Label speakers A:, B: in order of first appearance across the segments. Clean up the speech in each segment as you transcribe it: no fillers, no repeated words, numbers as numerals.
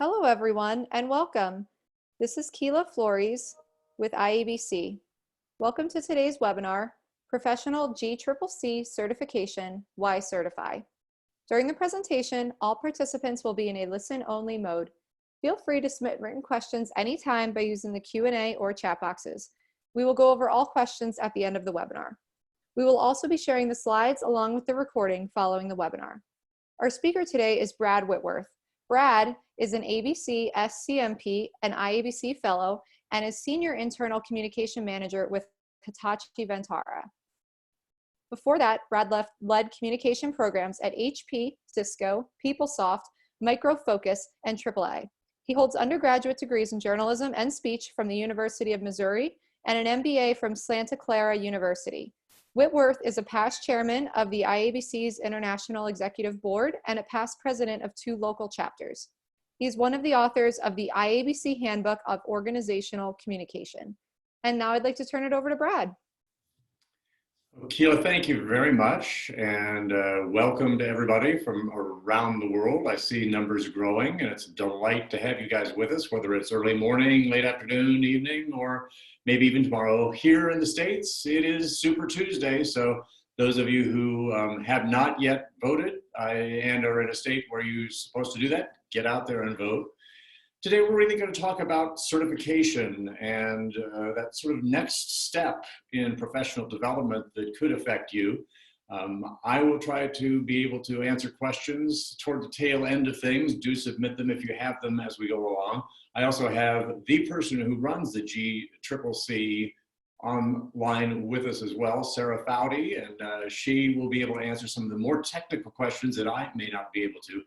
A: Hello, everyone, and welcome. This is Keela Flores with IABC. Welcome to today's webinar, Professional GCCC Certification, Why Certify? During the presentation, all participants will be in a listen-only mode. Feel free to submit written questions anytime by using the Q&A or chat boxes. We will go over all questions at the end of the webinar. We will also be sharing the slides along with the recording following the webinar. Our speaker today is Brad Whitworth. Brad is an ABC SCMP and IABC Fellow and is Senior Internal Communication Manager with Hitachi Vantara. Before that, Brad led communication programs at HP, Cisco, PeopleSoft, Micro Focus, and AAA. He holds undergraduate degrees in journalism and speech from the University of Missouri and an MBA from Santa Clara University. Whitworth is a past chairman of the IABC's International Executive Board and a past president of 2 local chapters. He's one of the authors of the IABC Handbook of Organizational Communication. And now I'd like to turn it over to Brad.
B: Keela, thank you very much, and welcome to everybody from around the world. I see numbers growing, and it's a delight to have you guys with us, whether it's early morning, late afternoon, evening, or maybe even tomorrow. Here in the States, it is Super Tuesday, so those of you who have not yet voted and are in a state where you're supposed to do that, get out there and vote. Today, we're really going to talk about certification and that sort of next step in professional development that could affect you. I will try to be able to answer questions toward the tail end of things. Do submit them if you have them as we go along. I also have the person who runs the GCCC online with us as well, Sarah Foudy, and she will be able to answer some of the more technical questions that I may not be able to.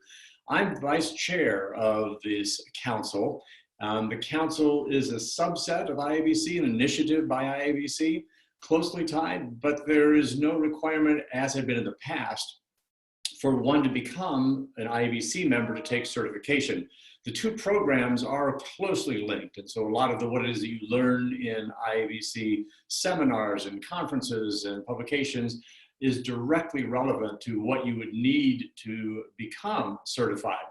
B: I'm vice chair of this council. The council is a subset of IABC, an initiative by IABC, closely tied, but there is no requirement, as had been in the past, for one to become an IABC member to take certification. The 2 programs are closely linked, and so a lot of what it is that you learn in IABC seminars and conferences and publications is directly relevant to what you would need to become certified.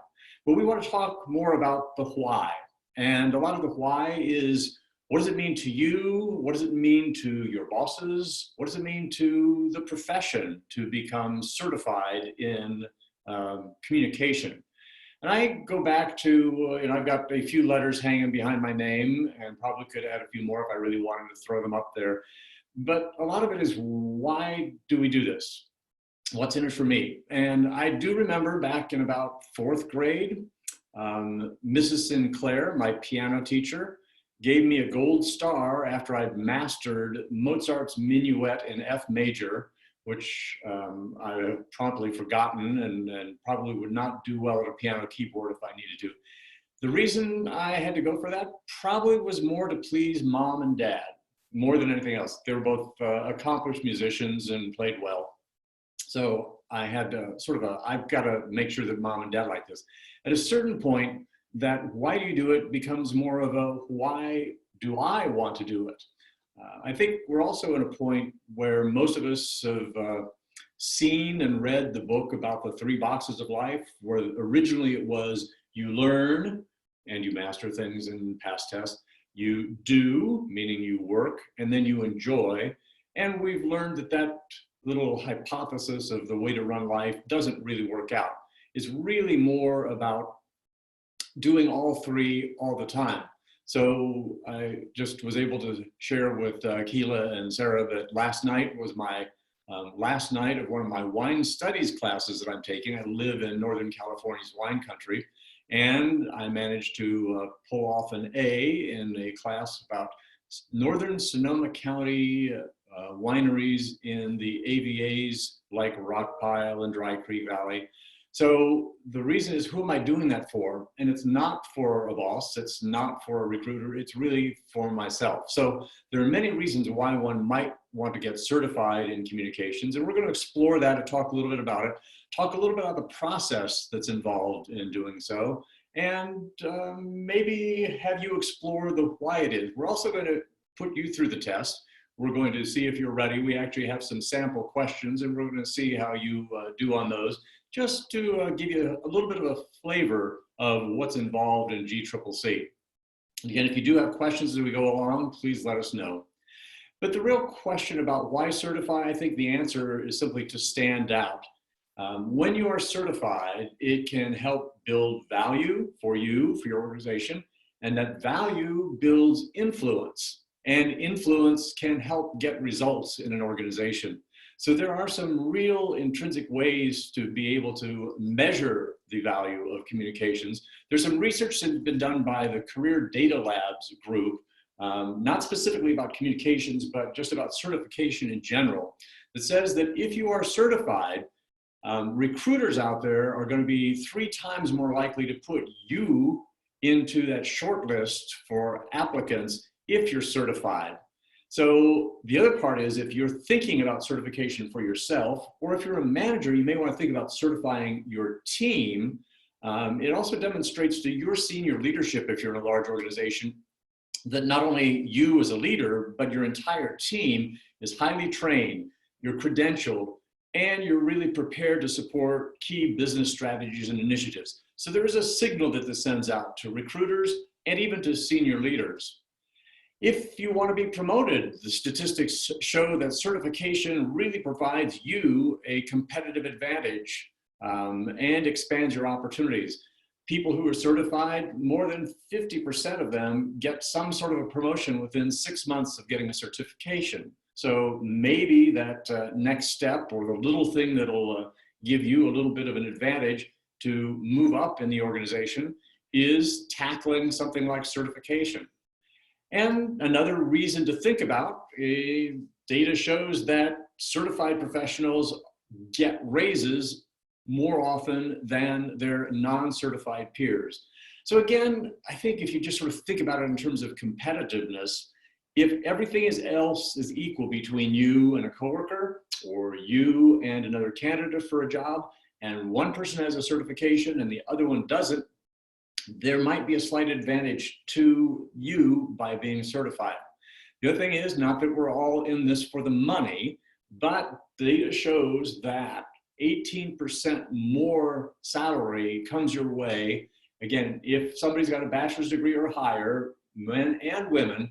B: But we want to talk more about the why. And a lot of the why is, what does it mean to you? What does it mean to your bosses? What does it mean to the profession to become certified in communication? And I go back to, I've got a few letters hanging behind my name and probably could add a few more if I really wanted to throw them up there. But a lot of it is, why do we do this? What's in it for me? And I do remember back in about 4th grade, Mrs. Sinclair, my piano teacher, gave me a gold star after I'd mastered Mozart's Minuet in F major, which I have promptly forgotten and probably would not do well at a piano keyboard if I needed to. The reason I had to go for that probably was more to please mom and dad, more than anything else. They were both accomplished musicians and played well. So I had to I've got to make sure that mom and dad like this. At a certain point, that why do you do it becomes more of a why do I want to do it? I think we're also at a point where most of us have seen and read the book about the 3 boxes of life, where originally it was you learn and you master things and pass tests. You do, meaning you work, and then you enjoy. And we've learned that that little hypothesis of the way to run life doesn't really work out. It's really more about doing all 3 all the time. So I just was able to share with Keela and Sarah that last night was my last night of one of my wine studies classes that I'm taking. I live in Northern California's wine country. And I managed to pull off an A in a class about Northern Sonoma County wineries in the AVAs like Rockpile and Dry Creek Valley. So the reason is, who am I doing that for? And it's not for a boss, it's not for a recruiter, it's really for myself. So there are many reasons why one might want to get certified in communications, and we're going to explore that and talk a little bit about it, talk a little bit about the process that's involved in doing so, and maybe have you explore the why it is. We're also going to put you through the test. We're going to see if you're ready. We actually have some sample questions, and we're going to see how you do on those, just to give you a little bit of a flavor of what's involved in GCCC. Again, if you do have questions as we go along, please let us know. But the real question about why certify, I think the answer is simply to stand out. When you are certified, it can help build value for you, for your organization, and that value builds influence. And influence can help get results in an organization. So there are some real intrinsic ways to be able to measure the value of communications. There's some research that's been done by the Career Data Labs group, not specifically about communications, but just about certification in general, that says that if you are certified, recruiters out there are going to be 3 times more likely to put you into that short list for applicants if you're certified. So the other part is, if you're thinking about certification for yourself, or if you're a manager, you may want to think about certifying your team. It also demonstrates to your senior leadership, if you're in a large organization, that not only you as a leader, but your entire team is highly trained, you're credentialed, and you're really prepared to support key business strategies and initiatives. So there is a signal that this sends out to recruiters and even to senior leaders. If you want to be promoted, the statistics show that certification really provides you a competitive advantage and expands your opportunities. People who are certified, more than 50% of them get some sort of a promotion within 6 months of getting a certification. So maybe that next step, or the little thing that'll give you a little bit of an advantage to move up in the organization, is tackling something like certification. And another reason to think about, data shows that certified professionals get raises more often than their non-certified peers. So again, I think if you just sort of think about it in terms of competitiveness, if everything else is equal between you and a coworker, or you and another candidate for a job, and one person has a certification and the other one doesn't, there might be a slight advantage to you by being certified. The other thing is, not that we're all in this for the money, but data shows that 18% more salary comes your way. Again, if somebody's got a bachelor's degree or higher, men and women,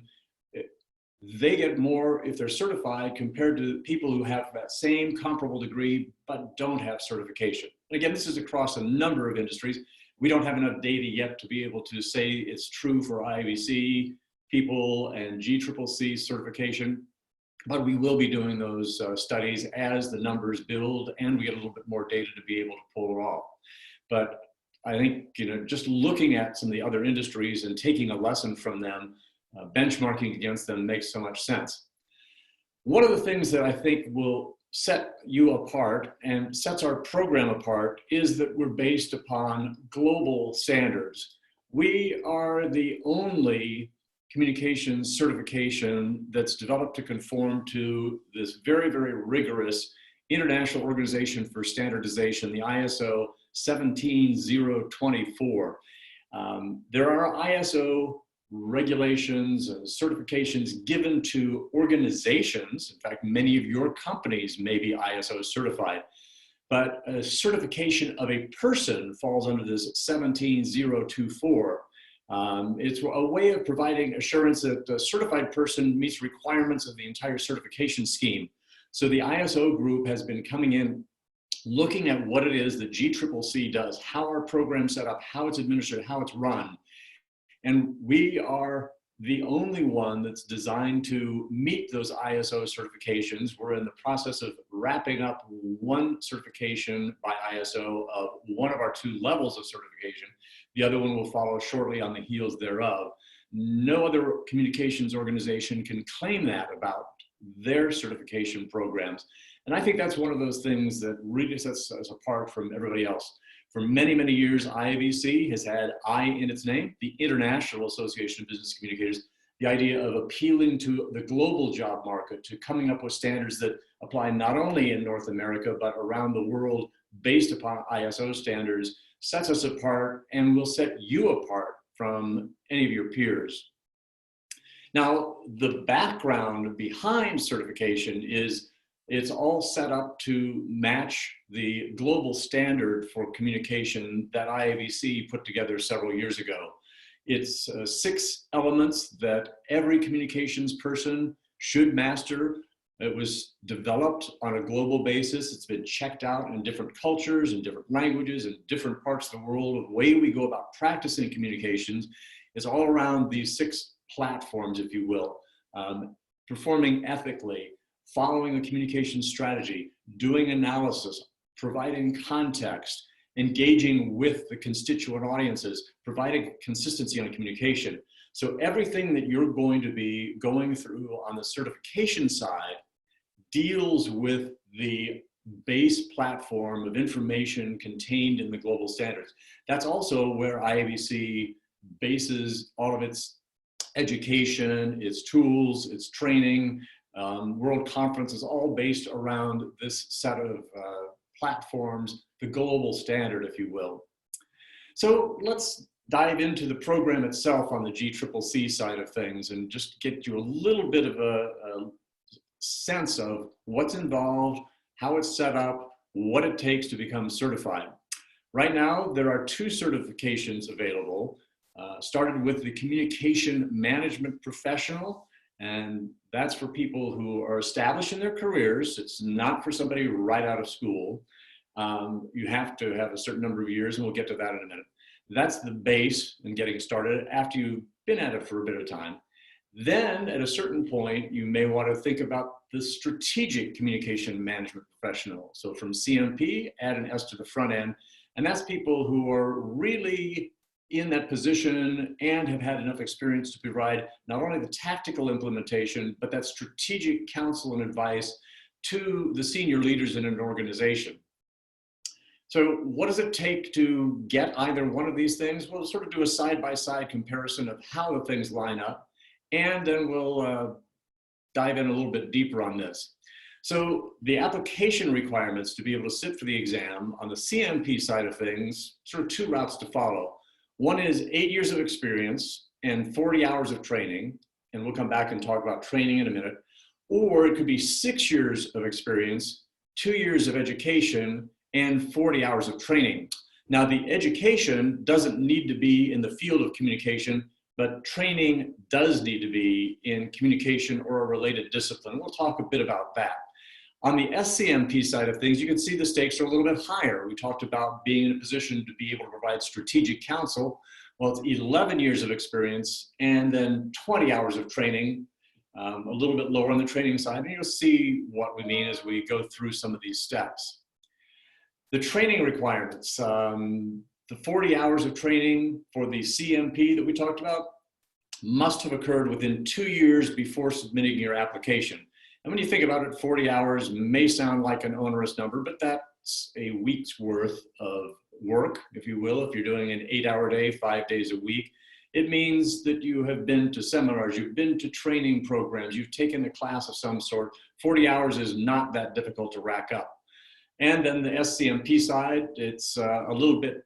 B: they get more if they're certified compared to people who have that same comparable degree but don't have certification. And again, this is across a number of industries. We don't have enough data yet to be able to say it's true for IABC people and GCCC certification, but we will be doing those studies as the numbers build and we get a little bit more data to be able to pull it off. But I think, just looking at some of the other industries and taking a lesson from them, benchmarking against them makes so much sense. One of the things that I think will set you apart and sets our program apart is that we're based upon global standards. We are the only communications certification that's developed to conform to this very, very rigorous International Organization for Standardization, the ISO 17024. There are ISO regulations and certifications given to organizations. In fact, many of your companies may be ISO certified, but a certification of a person falls under this 17024. It's a way of providing assurance that the certified person meets requirements of the entire certification scheme. So the ISO group has been coming in, looking at what it is that GCCC does, how our program's set up, how it's administered, how it's run. And we are the only one that's designed to meet those ISO certifications. We're in the process of wrapping up one certification by ISO of one of our 2 levels of certification. The other one will follow shortly on the heels thereof. No other communications organization can claim that about their certification programs. And I think that's one of those things that really sets us apart from everybody else. For many, many years, IABC has had I in its name, the International Association of Business Communicators, the idea of appealing to the global job market, to coming up with standards that apply not only in North America, but around the world based upon ISO standards, sets us apart and will set you apart from any of your peers. Now, the background behind certification is it's all set up to match the global standard for communication that IABC put together several years ago. It's 6 elements that every communications person should master. It was developed on a global basis. It's been checked out in different cultures and different languages and different parts of the world. The way we go about practicing communications is all around these 6 platforms, if you will. Performing ethically, following a communication strategy, doing analysis, providing context, engaging with the constituent audiences, providing consistency on communication. So everything that you're going to be going through on the certification side deals with the base platform of information contained in the global standards. That's also where IABC bases all of its education, its tools, its training, world conferences, all based around this set of platforms, the global standard, if you will. So let's dive into the program itself on the GCCC side of things and just get you a little bit of a sense of what's involved, how it's set up, what it takes to become certified. Right now, there are 2 certifications available, started with the Communication Management Professional, and that's for people who are established in their careers. It's not for somebody right out of school. You have to have a certain number of years, and we'll get to that in a minute. That's the base in getting started after you've been at it for a bit of time. Then at a certain point, you may want to think about the Strategic Communication Management Professional. So from CMP, add an S to the front end, and that's people who are really in that position and have had enough experience to provide not only the tactical implementation, but that strategic counsel and advice to the senior leaders in an organization. So what does it take to get either one of these things? We'll sort of do a side-by-side comparison of how the things line up, and then we'll dive in a little bit deeper on this. So the application requirements to be able to sit for the exam on the CMP side of things, sort of 2 routes to follow. One is 8 years of experience and 40 hours of training, and we'll come back and talk about training in a minute. Or it could be 6 years of experience, 2 years of education, and 40 hours of training. Now, the education doesn't need to be in the field of communication, but training does need to be in communication or a related discipline. We'll talk a bit about that. On the SCMP side of things, you can see the stakes are a little bit higher. We talked about being in a position to be able to provide strategic counsel. Well, it's 11 years of experience and then 20 hours of training, a little bit lower on the training side. And you'll see what we mean as we go through some of these steps. The training requirements, the 40 hours of training for the CMP that we talked about must have occurred within 2 years before submitting your application. And when you think about it, 40 hours may sound like an onerous number, but that's a week's worth of work, if you will. If you're doing an 8-hour day, 5 days a week, it means that you have been to seminars, you've been to training programs, you've taken a class of some sort. 40 hours is not that difficult to rack up. And then the SCMP side, it's a little bit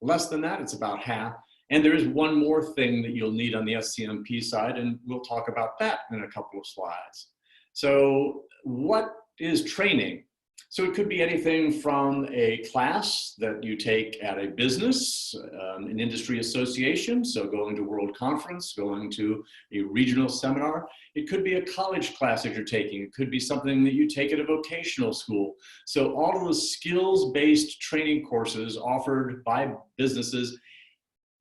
B: less than that, it's about half. And there is one more thing that you'll need on the SCMP side, and we'll talk about that in a couple of slides. So what is training? So it could be anything from a class that you take at a business, an industry association, so going to a world conference, going to a regional seminar. It could be a college class that you're taking. It could be something that you take at a vocational school. So all of the skills-based training courses offered by businesses,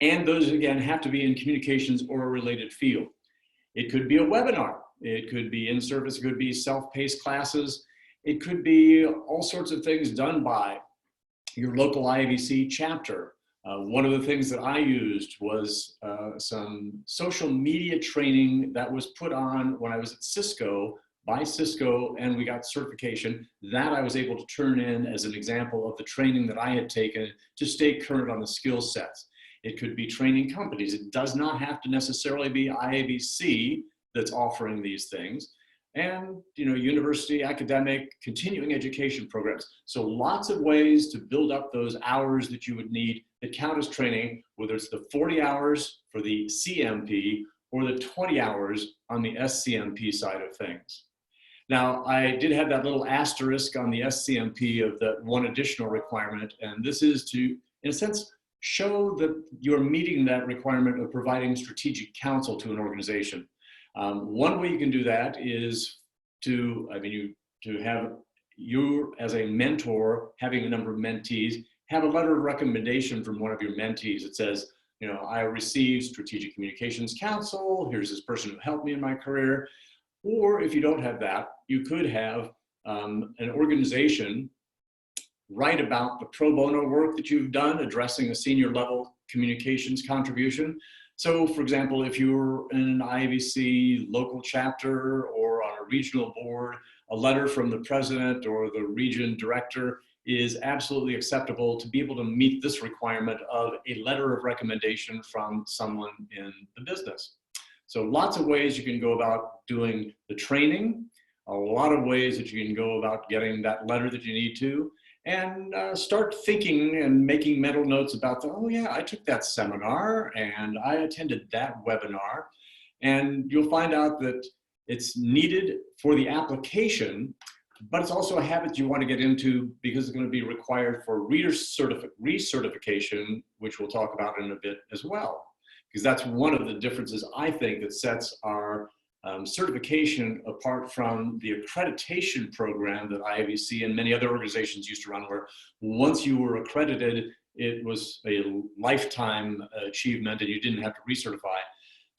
B: and those again have to be in communications or a related field. It could be a webinar. It could be in-service, it could be self-paced classes. It could be all sorts of things done by your local IABC chapter. One of the things that I used was some social media training that was put on when I was at Cisco, by Cisco, and we got certification. That I was able to turn in as an example of the training that I had taken to stay current on the skill sets. It could be training companies. It does not have to necessarily be IABC that's offering these things. And university, academic, continuing education programs. So lots of ways to build up those hours that you would need that count as training, whether it's the 40 hours for the CMP or the 20 hours on the SCMP side of things. Now, I did have that little asterisk on the SCMP of the one additional requirement, and this is to, in a sense, show that you're meeting that requirement of providing strategic counsel to an organization. One way you can do that is to have you as a mentor, having a number of mentees, have a letter of recommendation from one of your mentees that says, you know, I received strategic communications counsel, here's this person who helped me in my career. Or if you don't have that, you could have an organization write about the pro bono work that you've done addressing a senior level communications contribution. So for example, if you're in an IABC local chapter or on a regional board, a letter from the president or the region director is absolutely acceptable to be able to meet this requirement of a letter of recommendation from someone in the business. So lots of ways you can go about doing the training, a lot of ways that you can go about getting that letter that you need to, and start thinking and making mental notes about oh yeah, I took that seminar and I attended that webinar. And you'll find out that it's needed for the application, but it's also a habit you want to get into because it's going to be required for recertification, which we'll talk about in a bit as well. Because that's one of the differences, I think, that sets our certification apart from the accreditation program that IABC and many other organizations used to run, where once you were accredited, it was a lifetime achievement and you didn't have to recertify.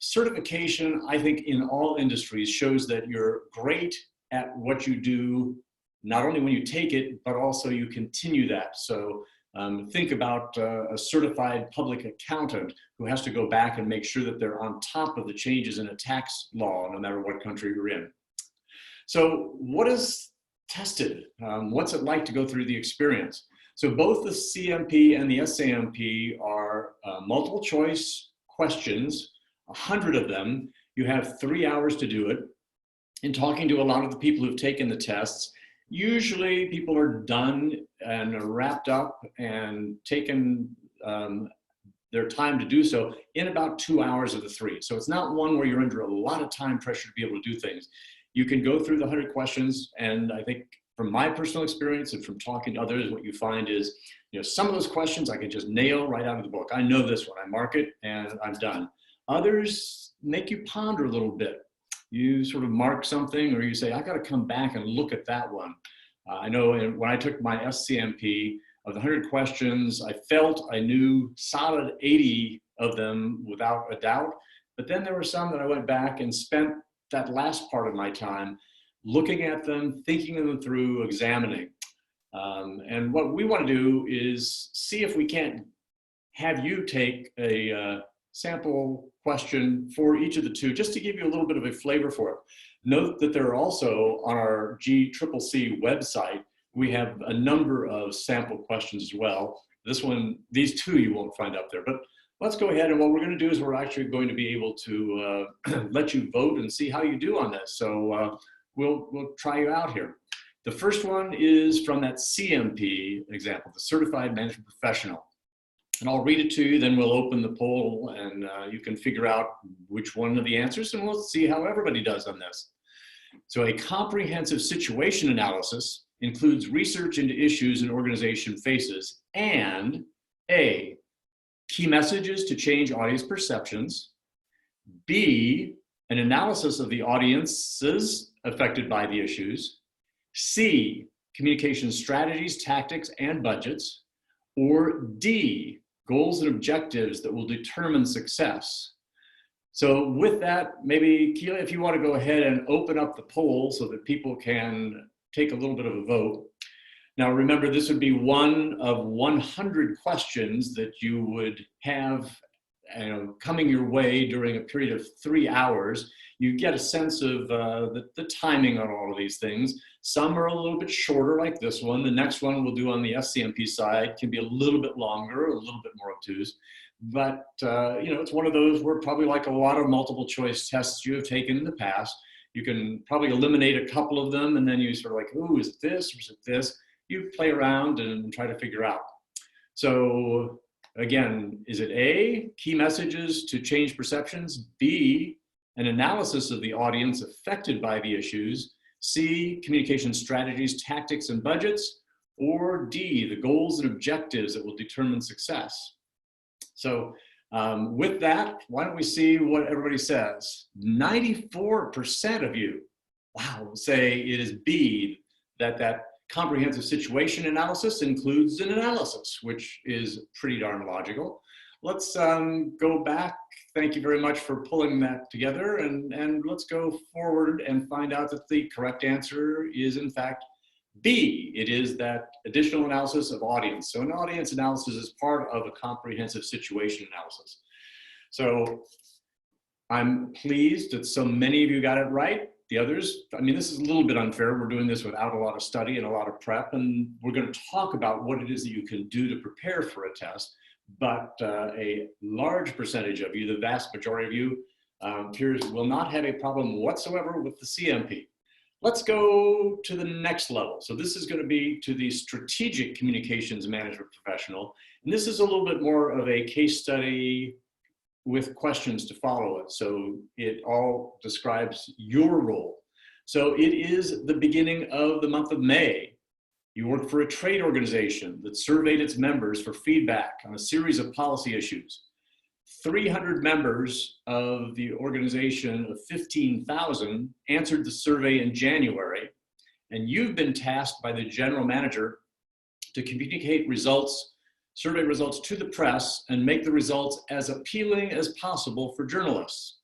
B: Certification, I think, in all industries shows that you're great at what you do, not only when you take it, but also you continue that. So think about a certified public accountant who has to go back and make sure that they're on top of the changes in a tax law, no matter what country you're in. So what is tested? What's it like to go through the experience? So both the CMP and the SCMP are multiple choice questions, 100 of them. You have 3 hours to do it. In talking to a lot of the people who've taken the tests, usually people are done and wrapped up and taken their time to do so in about 2 hours of the 3. So it's not one where you're under a lot of time pressure to be able to do things. You can go through the 100 questions, and I think from my personal experience and from talking to others, what you find is, you know, some of those questions I can just nail right out of the book. I know this one, I mark it and I'm done. Others make you ponder a little bit. You sort of mark something, or you say, I got to come back and look at that one. I know when I took my SCMP, of the 100 questions, I felt I knew solid 80 of them without a doubt. But then there were some that I went back and spent that last part of my time looking at them, thinking them through, examining. And what we want to do is see if we can't have you take a sample question for each of the two, just to give you a little bit of a flavor for it. Note that there are also on our GCCC website, we have a number of sample questions as well. These two you won't find up there, but let's go ahead, and what we're going to do is we're actually going to be able to let you vote and see how you do on this. So we'll try you out here. The first one is from that CMP example, the Certified Management Professional. And I'll read it to you, then we'll open the poll and you can figure out which one of the answers, and we'll see how everybody does on this. So a comprehensive situation analysis includes research into issues an organization faces and A, key messages to change audience perceptions, B, an analysis of the audiences affected by the issues, C, communication strategies, tactics, and budgets, or D, goals and objectives that will determine success. So with that, maybe Keela, if you want to go ahead and open up the poll so that people can take a little bit of a vote. Now remember, this would be one of 100 questions that you would have coming your way during a period of 3 hours. You get a sense of the timing on all of these things. Some are a little bit shorter, like this one. The next one we'll do on the SCMP side can be a little bit longer, a little bit more obtuse. But it's one of those where, probably like a lot of multiple choice tests you have taken in the past, you can probably eliminate a couple of them, and then you sort of like, ooh, is it this or is it this? You play around and try to figure out. So again, is it A, key messages to change perceptions, B, an analysis of the audience affected by the issues, C, communication strategies, tactics, and budgets, or D, the goals and objectives that will determine success. So with that, why don't we see what everybody says? 94% of you, wow, say it is B, that comprehensive situation analysis includes an analysis, which is pretty darn logical. Let's go back. Thank you very much for pulling that together, and let's go forward and find out that the correct answer is in fact B. It is that additional analysis of audience. So an audience analysis is part of a comprehensive situation analysis. So I'm pleased that so many of you got it right. The others, I mean, this is a little bit unfair. We're doing this without a lot of study and a lot of prep, and we're going to talk about what it is that you can do to prepare for a test. But a large percentage of you, the vast majority of you, peers, will not have a problem whatsoever with the CMP. Let's go to the next level. So this is going to be to the strategic communications management professional. And this is a little bit more of a case study with questions to follow it. So it all describes your role. So it is the beginning of the month of May. You work for a trade organization that surveyed its members for feedback on a series of policy issues. 300 members of the organization of 15,000 answered the survey in January, and you've been tasked by the general manager to communicate results, survey results to the press and make the results as appealing as possible for journalists.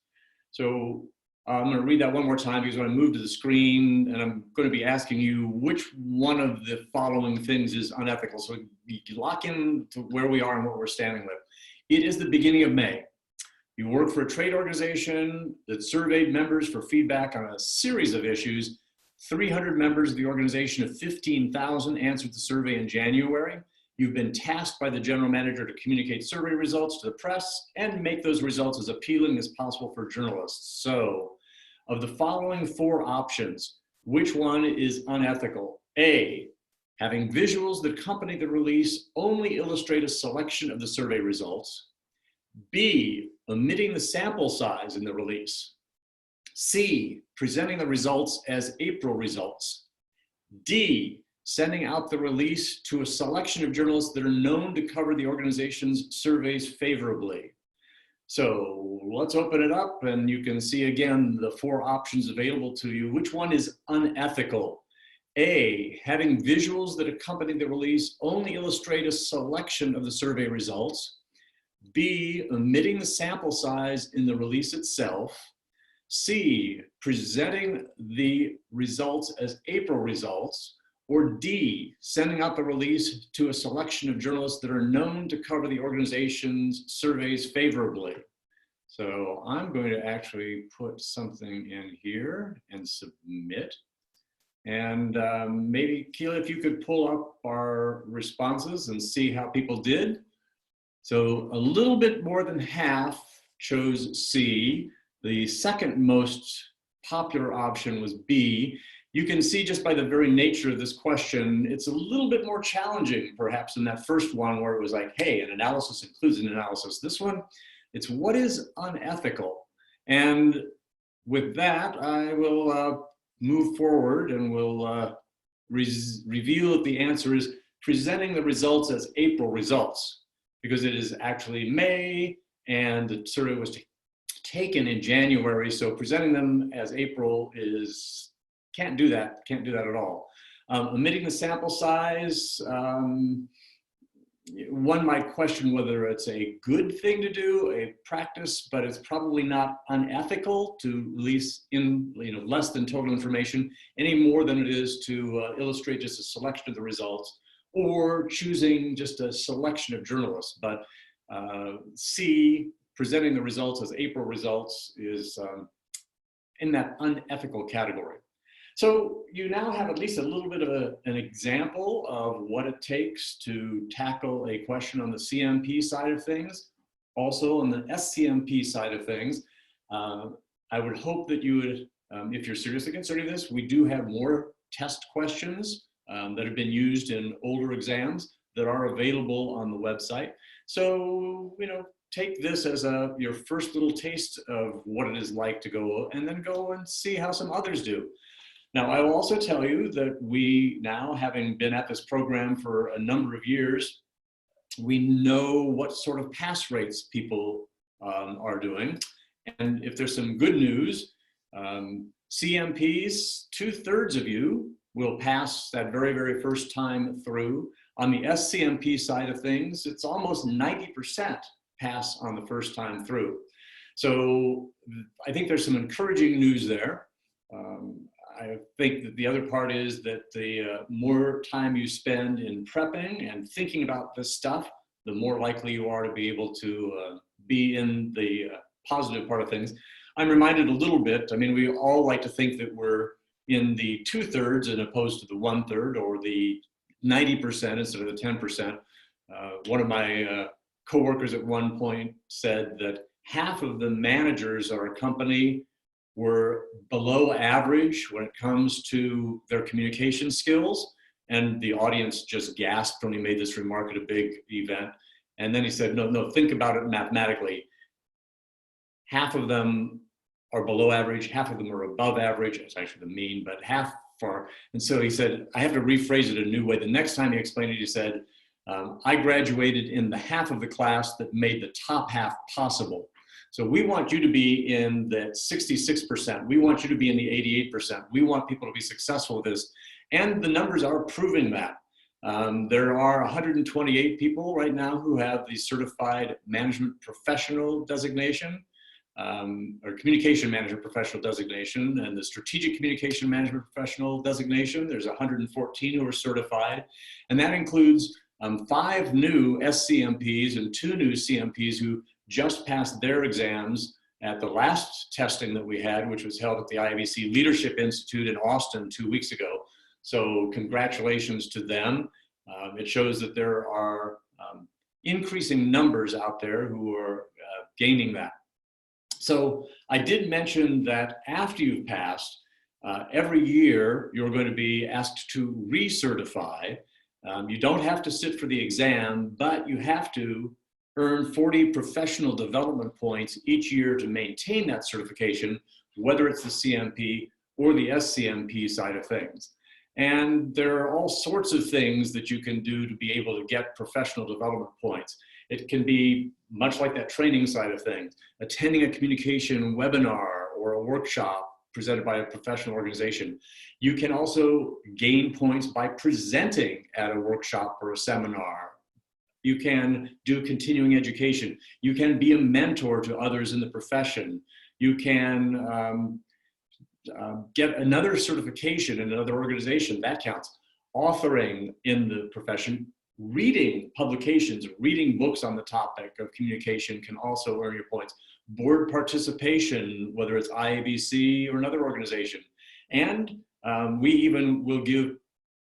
B: So I'm going to read that one more time because when I move to the screen and I'm going to be asking you which one of the following things is unethical. So you lock in to where we are and what we're standing with. It is the beginning of May. You work for a trade organization that surveyed members for feedback on a series of issues. 300 members of the organization of 15,000 answered the survey in January. You've been tasked by the general manager to communicate survey results to the press and make those results as appealing as possible for journalists. So, of the following four options, which one is unethical? A, having visuals that accompany the release only illustrate a selection of the survey results. B, omitting the sample size in the release. C, presenting the results as April results. D, sending out the release to a selection of journalists that are known to cover the organization's surveys favorably. So let's open it up and you can see again the four options available to you. Which one is unethical? A, having visuals that accompany the release only illustrate a selection of the survey results. B, omitting the sample size in the release itself. C, presenting the results as April results. Or D, sending out the release to a selection of journalists that are known to cover the organization's surveys favorably. So I'm going to actually put something in here and submit. And maybe, Keela, if you could pull up our responses and see how people did. So a little bit more than half chose C. The second most popular option was B. You can see just by the very nature of this question, it's a little bit more challenging perhaps than that first one where it was like, hey, an analysis includes an analysis. This one, it's what is unethical? And with that, I will move forward and we'll reveal that the answer is presenting the results as April results, because it is actually May and the survey was taken in January. So presenting them as April is, can't do that at all. Omitting the sample size, one might question whether it's a good thing to do, a practice, but it's probably not unethical to release in less than total information any more than it is to illustrate just a selection of the results or choosing just a selection of journalists. But C, presenting the results as April results, is in that unethical category. So you now have at least a little bit of an example of what it takes to tackle a question on the CMP side of things. Also on the SCMP side of things, I would hope that you would, if you're seriously considering this, we do have more test questions that have been used in older exams that are available on the website. So, take this as your first little taste of what it is like to go, and then go and see how some others do. Now, I will also tell you that we now, having been at this program for a number of years, we know what sort of pass rates people are doing. And if there's some good news, CMPs, 2/3 of you will pass that very, very first time through. On the SCMP side of things, it's almost 90% pass on the first time through. So I think there's some encouraging news there. I think that the other part is that the more time you spend in prepping and thinking about this stuff, the more likely you are to be able to be in the positive part of things. I'm reminded a little bit, I mean, we all like to think that we're in the 2/3 as opposed to the 1/3 or the 90% instead of the 10%. One of my coworkers at one point said that half of the managers at our company were below average when it comes to their communication skills. And the audience just gasped when he made this remark at a big event. And then he said, no, think about it mathematically. Half of them are below average, half of them are above average. It's actually the mean, but half are. And so he said, I have to rephrase it a new way. The next time he explained it, he said, I graduated in the half of the class that made the top half possible. So we want you to be in the 66%. We want you to be in the 88%. We want people to be successful with this. And the numbers are proving that. There are 128 people right now who have the Certified Management Professional designation, or Communication Management Professional designation, and the Strategic Communication Management Professional designation. There's 114 who are certified, and that includes 5 new SCMPs and 2 new CMPs who just passed their exams at the last testing that we had, which was held at the IABC Leadership Institute in Austin 2 weeks ago. So congratulations to them. It shows that there are increasing numbers out there who are gaining that. So I did mention that after you've passed, every year you're going to be asked to recertify. You don't have to sit for the exam, but you have to earn 40 professional development points each year to maintain that certification, whether it's the CMP or the SCMP side of things. And there are all sorts of things that you can do to be able to get professional development points. It can be much like that training side of things, attending a communication webinar or a workshop presented by a professional organization. You can also gain points by presenting at a workshop or a seminar. You can do continuing education. You can be a mentor to others in the profession. You can get another certification in another organization, that counts. Authoring in the profession, reading publications, reading books on the topic of communication can also earn your points. Board participation, whether it's IABC or another organization. And we even will give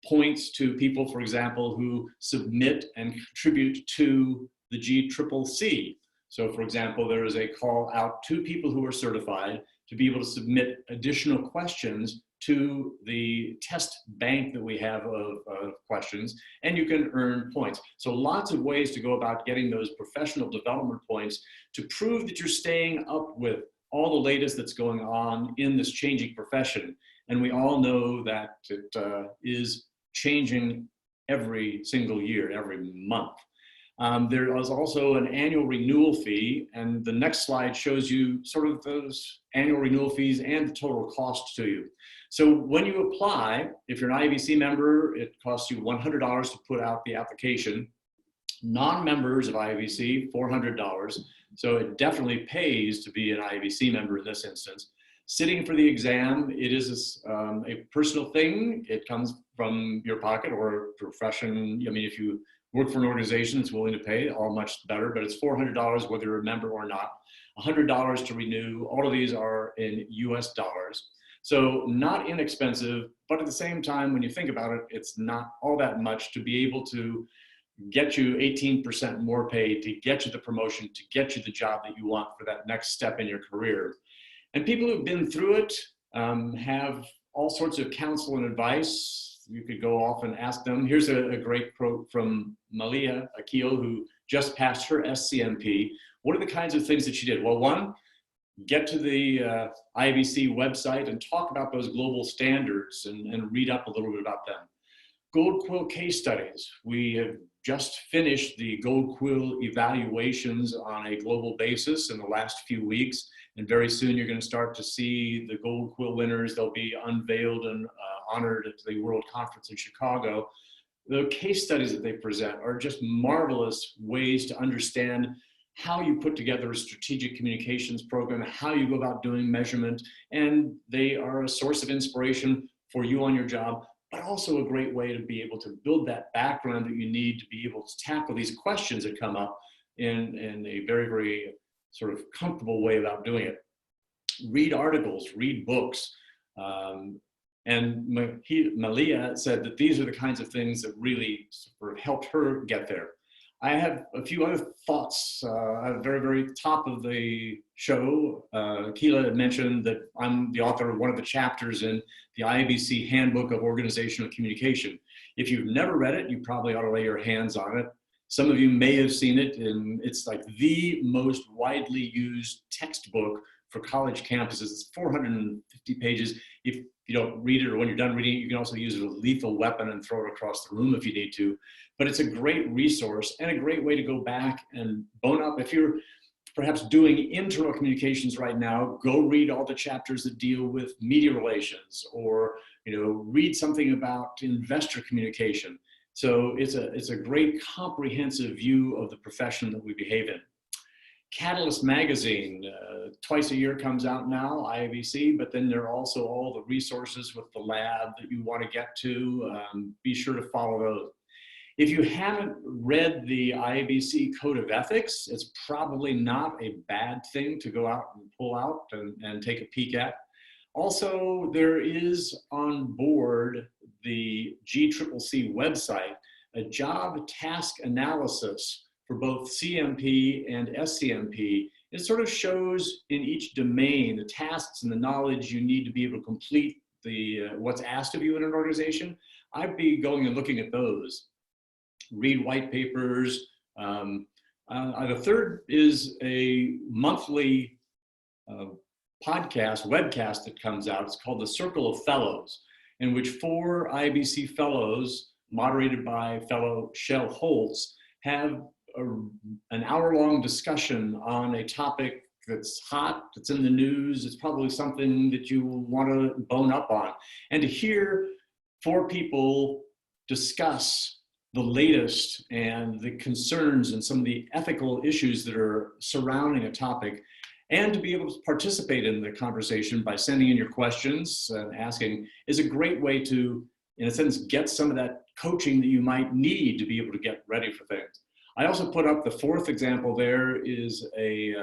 B: points to people, for example, who submit and contribute to the GCCC. So for example, there is a call out to people who are certified to be able to submit additional questions to the test bank that we have of questions, and you can earn points. So lots of ways to go about getting those professional development points to prove that you're staying up with all the latest that's going on in this changing profession. And we all know that it is changing every single year, every month. There is also an annual renewal fee, and the next slide shows you sort of those annual renewal fees and the total cost to you. So when you apply, if you're an IABC member, it costs you $100 to put out the application. Non-members of IABC, $400. So it definitely pays to be an IABC member in this instance. Sitting for the exam, it is a personal thing. It comes from your pocket or profession. I mean, if you work for an organization that's willing to pay, all much better, but it's $400 whether you're a member or not. $100 to renew. All of these are in US dollars. So not inexpensive, but at the same time, when you think about it, it's not all that much to be able to get you 18% more pay, to get you the promotion, to get you the job that you want for that next step in your career. And people who've been through it have all sorts of counsel and advice. you could go off and ask them. Here's a great quote from Malia Akil, who just passed her SCMP. What are the kinds of things that she did? Well, one, get to the IABC website and talk about those global standards and read up a little bit about them. Gold Quill case studies. We have just finished the Gold Quill evaluations on a global basis in the last few weeks. And very soon you're going to start to see the Gold Quill winners. They'll be unveiled and honored at the World Conference in Chicago. The case studies that they present are just marvelous ways to understand how you put together a strategic communications program, how you go about doing measurement, and they are a source of inspiration for you on your job, but also a great way to be able to build that background that you need to be able to tackle these questions that come up in a very, very sort of comfortable way about doing it. Read articles, read books. And Malia said that these are the kinds of things that really sort of helped her get there. I have a few other thoughts at the very, very top of the show. Keela had mentioned that I'm the author of one of the chapters in the IABC Handbook of Organizational Communication. If you've never read it, you probably ought to lay your hands on it. Some of you may have seen it, and it's like the most widely used textbook for college campuses. It's 450 pages. If you don't read it, or when you're done reading it, you can also use it as a lethal weapon and throw it across the room if you need to. But it's a great resource and a great way to go back and bone up. If you're perhaps doing internal communications right now, go read all the chapters that deal with media relations, or read something about investor communication. So it's a great comprehensive view of the profession that we behave in. Catalyst magazine, twice a year comes out now, IABC, but then there are also all the resources with the lab that you want to get to. Be sure to follow those. If you haven't read the IABC Code of Ethics, it's probably not a bad thing to go out and pull out and take a peek at. Also, there is on board the GCCC website a job task analysis for both CMP and SCMP. It sort of shows in each domain the tasks and the knowledge you need to be able to complete what's asked of you in an organization. I'd be going and looking at those. Read white papers. The third is a monthly webcast that comes out. It's called the Circle of Fellows, in which 4 IABC Fellows, moderated by fellow Shell Holtz, have an hour-long discussion on a topic that's hot, that's in the news. It's probably something that you want to bone up on. And to hear 4 people discuss the latest and the concerns and some of the ethical issues that are surrounding a topic, and to be able to participate in the conversation by sending in your questions and asking, is a great way to, in a sense, get some of that coaching that you might need to be able to get ready for things. I also put up the 4th example. There is a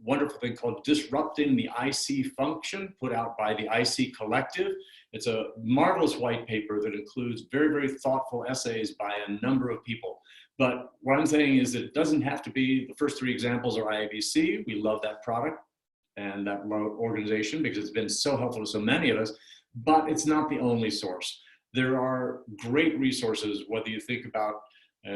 B: wonderful thing called Disrupting the IC Function, put out by the IC Collective. It's a marvelous white paper that includes very, very thoughtful essays by a number of people. But what I'm saying is that it doesn't have to be, the first 3 examples are IABC. We love that product and that organization because it's been so helpful to so many of us, but it's not the only source. There are great resources, whether you think about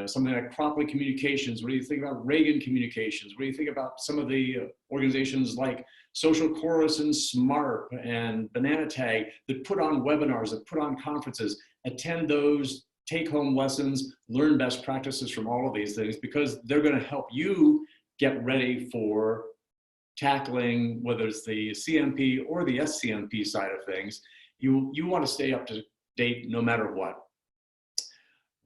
B: something like Cropley Communications, what do you think about Reagan Communications, what do you think about some of the organizations like Social Chorus and SMART and Banana Tag that put on webinars, that put on conferences. Attend those, take home lessons, learn best practices from all of these things, because they're going to help you get ready for tackling, whether it's the CMP or the SCMP side of things. You want to stay up to date no matter what.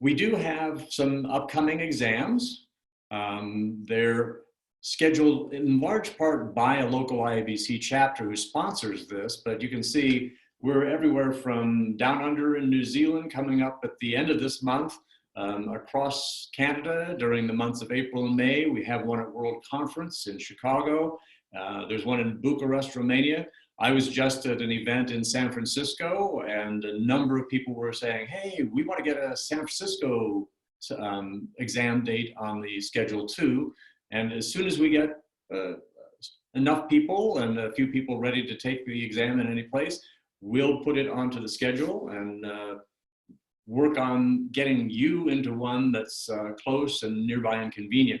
B: We do have some upcoming exams. They're scheduled in large part by a local IABC chapter who sponsors this, but you can see we're everywhere from down under in New Zealand coming up at the end of this month, across Canada during the months of April and May. We have one at World Conference in Chicago. There's one in Bucharest, Romania. I was just at an event in San Francisco, and a number of people were saying, hey, we want to get a San Francisco exam date on the schedule too. And as soon as we get enough people and a few people ready to take the exam in any place, we'll put it onto the schedule, and work on getting you into one that's close and nearby and convenient.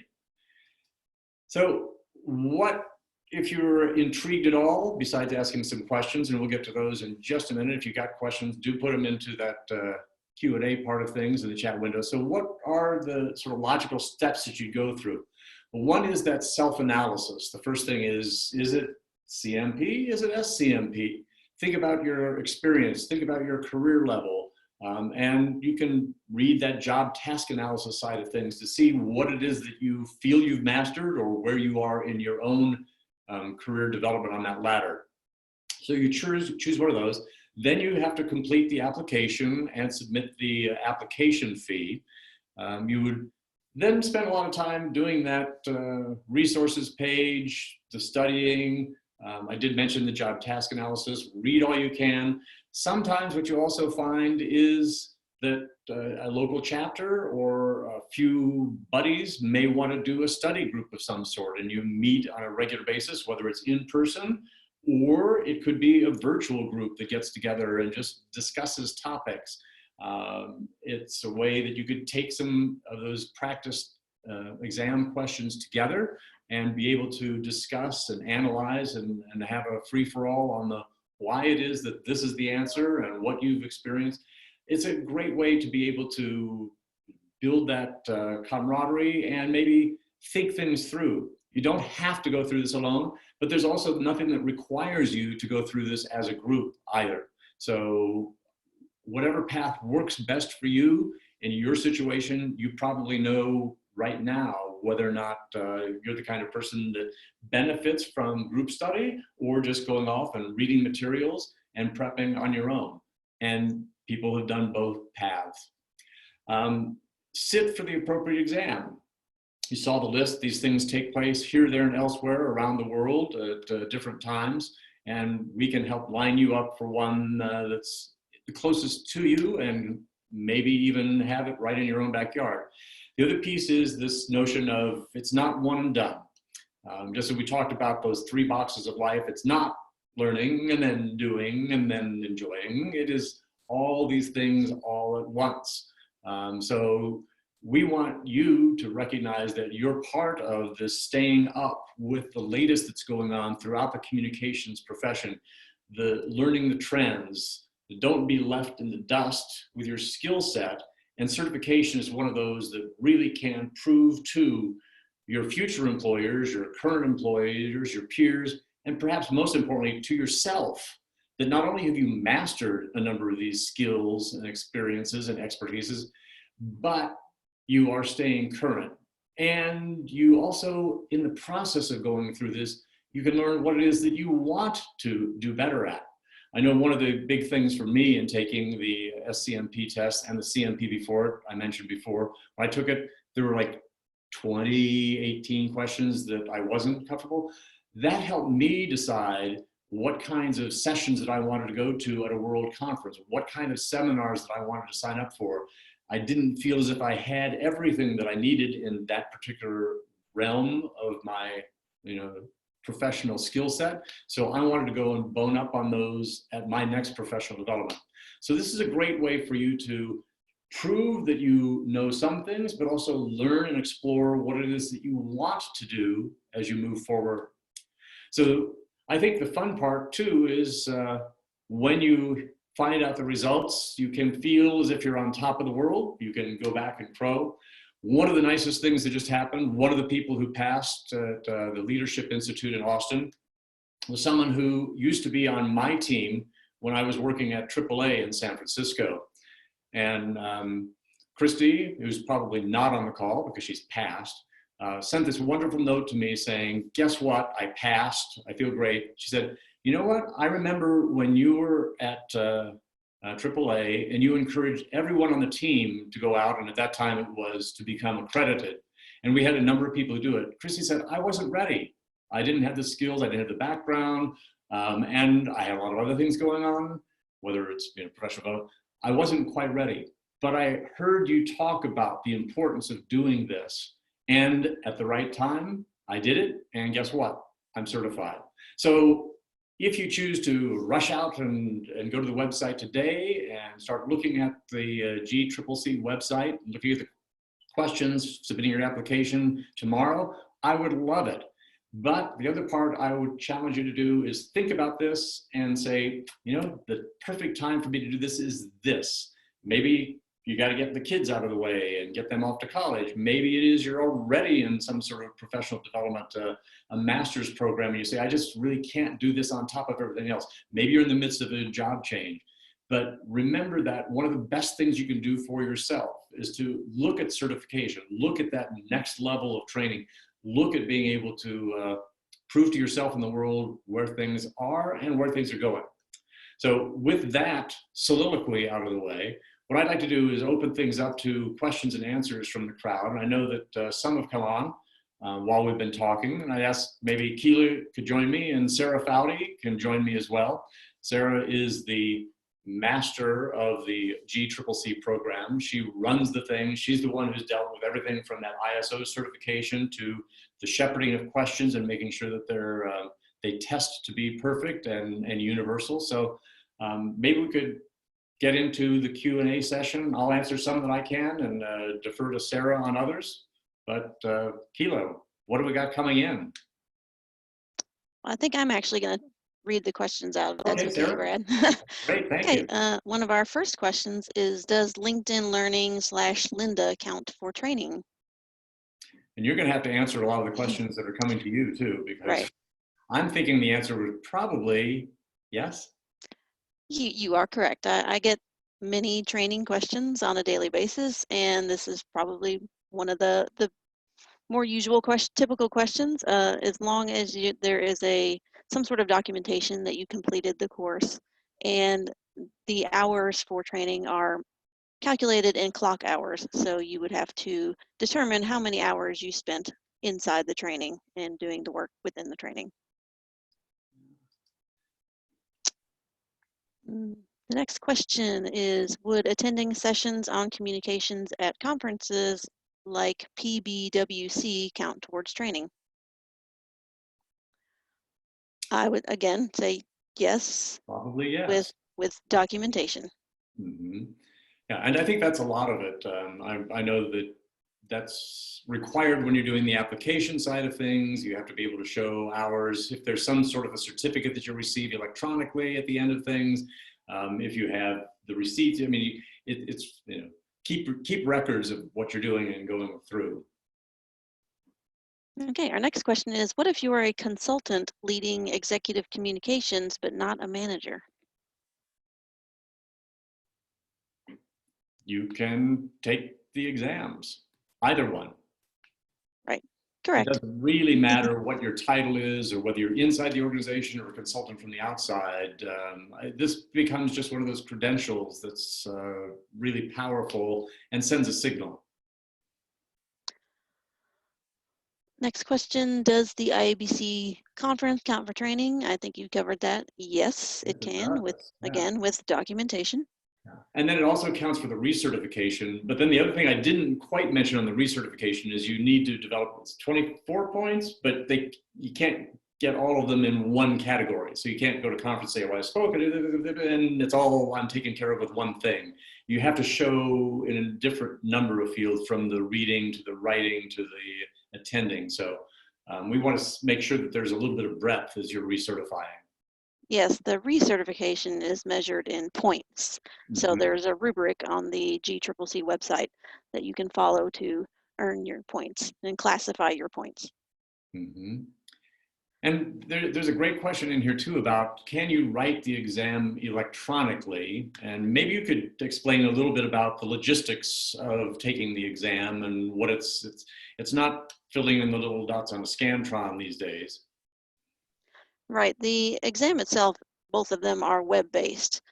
B: So what, if you're intrigued at all, besides asking some questions, and we'll get to those in just a minute. If you got questions, do put them into that Q&A part of things in the chat window. So what are the sort of logical steps that you go through? Well, one is that self-analysis. The first thing is it CMP? Is it SCMP? Think about your experience, think about your career level, and you can read that job task analysis side of things to see what it is that you feel you've mastered or where you are in your own career development on that ladder. So you choose one of those. Then you have to complete the application and submit the application fee. You would then spend a lot of time doing that resources page, the studying. I did mention the job task analysis. Read all you can. Sometimes what you also find is that a local chapter or a few buddies may want to do a study group of some sort, and you meet on a regular basis, whether it's in person or it could be a virtual group that gets together and just discusses topics. It's a way that you could take some of those practice exam questions together and be able to discuss and analyze and have a free-for-all on the why it is that this is the answer and what you've experienced. It's a great way to be able to build that camaraderie and maybe think things through. You don't have to go through this alone, but there's also nothing that requires you to go through this as a group either. So whatever path works best for you in your situation, you probably know right now whether or not you're the kind of person that benefits from group study or just going off and reading materials and prepping on your own. And people have done both paths. Sit for the appropriate exam. You saw the list. These things take place here, there, and elsewhere around the world at different times. And we can help line you up for one that's the closest to you and maybe even have it right in your own backyard. The other piece is this notion of it's not one and done. Just as we talked about those 3 boxes of life, it's not learning and then doing and then enjoying. It is all these things all at once. So we want you to recognize that you're part of this staying up with the latest that's going on throughout the communications profession, the learning the trends. Don't be left in the dust with your skill set. And certification is one of those that really can prove to your future employers, your current employers, your peers, and perhaps most importantly to yourself, that not only have you mastered a number of these skills and experiences and expertises, but you are staying current. And you also, in the process of going through this, you can learn what it is that you want to do better at. I know one of the big things for me in taking the SCMP test and the CMP before it, I mentioned before, when I took it, there were like 18 questions that I wasn't comfortable. That helped me decide what kinds of sessions that I wanted to go to at a world conference, what kind of seminars that I wanted to sign up for. I didn't feel as if I had everything that I needed in that particular realm of my, professional skill set. So I wanted to go and bone up on those at my next professional development. So this is a great way for you to prove that you know some things, but also learn and explore what it is that you want to do as you move forward. So I think the fun part too is when you find out the results, you can feel as if you're on top of the world. You can go back and crow. One of the nicest things that just happened, one of the people who passed at the Leadership Institute in Austin was someone who used to be on my team when I was working at AAA in San Francisco. And Christy, who's probably not on the call because she's passed, sent this wonderful note to me saying, guess what, I passed, I feel great. She said, you know what, I remember when you were at AAA and you encouraged everyone on the team to go out, and at that time it was to become accredited. And we had a number of people who do it. Christy said, I wasn't ready. I didn't have the skills, I didn't have the background, and I had a lot of other things going on, whether it's professional development. I wasn't quite ready, but I heard you talk about the importance of doing this. And at the right time, I did it, and guess what? I'm certified. So if you choose to rush out and go to the website today and start looking at the GCCC website, looking at the questions, submitting your application tomorrow, I would love it. But the other part I would challenge you to do is think about this and say, you know, the perfect time for me to do this is this. Maybe you got to get the kids out of the way and get them off to college. Maybe it is you're already in some sort of professional development, a master's program, and you say, I just really can't do this on top of everything else. Maybe you're in the midst of a job change. But remember that one of the best things you can do for yourself is to look at certification, look at that next level of training, look at being able to prove to yourself in the world where things are and where things are going. So with that soliloquy out of the way, what I'd like to do is open things up to questions and answers from the crowd. And I know that some have come on while we've been talking, and I asked maybe Keela could join me and Sarah Fowdy can join me as well. Sarah is the master of the GCCC program. She runs the thing. She's the one who's dealt with everything from that ISO certification to the shepherding of questions and making sure that they test to be perfect and universal. So maybe we could get into the Q&A session. I'll answer some that I can and defer to Sarah on others. But Keela, what do we got coming in?
C: I think I'm actually going to read the questions out. If that's okay, Brad.
B: Great, thank
C: you.
B: One
C: of our first questions is, does LinkedIn Learning / Linda count for training?
B: And you're going to have to answer a lot of the questions that are coming to you too, because I'm thinking the answer would probably yes.
C: You are correct. I get many training questions on a daily basis, and this is probably one of the more usual typical questions. As long as there is some sort of documentation that you completed the course, and the hours for training are calculated in clock hours. So you would have to determine how many hours you spent inside the training and doing the work within the training. The next question is, would attending sessions on communications at conferences like PBWC count towards training? I would again say yes.
B: Probably yes.
C: With documentation.
B: Mm-hmm. Yeah, and I think that's a lot of it. I know that that's required when you're doing the application side of things. You have to be able to show hours. If there's some sort of a certificate that you receive electronically at the end of things, if you have the receipts, I mean, it's you know, keep records of what you're doing and going through.
C: Okay, our next question is, what if you are a consultant leading executive communications but not a manager?
B: You can take the exams, either one.
C: Right, correct.
B: It doesn't really matter what your title is or whether you're inside the organization or a consultant from the outside. This becomes just one of those credentials that's really powerful and sends a signal.
C: Next question, does the IABC conference count for training? I think you covered that. Yes, it can, again, with documentation.
B: Yeah. And then it also counts for the recertification. But then the other thing I didn't quite mention on the recertification is you need to develop 24 points, but you can't get all of them in one category. So you can't go to conference and say, well, I spoke and it's all I'm taken care of with one thing. You have to show in a different number of fields, from the reading to the writing to the attending. So we want to make sure that there's a little bit of breadth as you're recertifying.
C: Yes, the recertification is measured in points. Mm-hmm. So there's a rubric on the GCCC website that you can follow to earn your points and classify your points.
B: Mm-hmm. And there's a great question in here too about, can you write the exam electronically? And maybe you could explain a little bit about the logistics of taking the exam and what it's not filling in the little dots on a Scantron these days.
C: Right. The exam itself, both of them are web-based,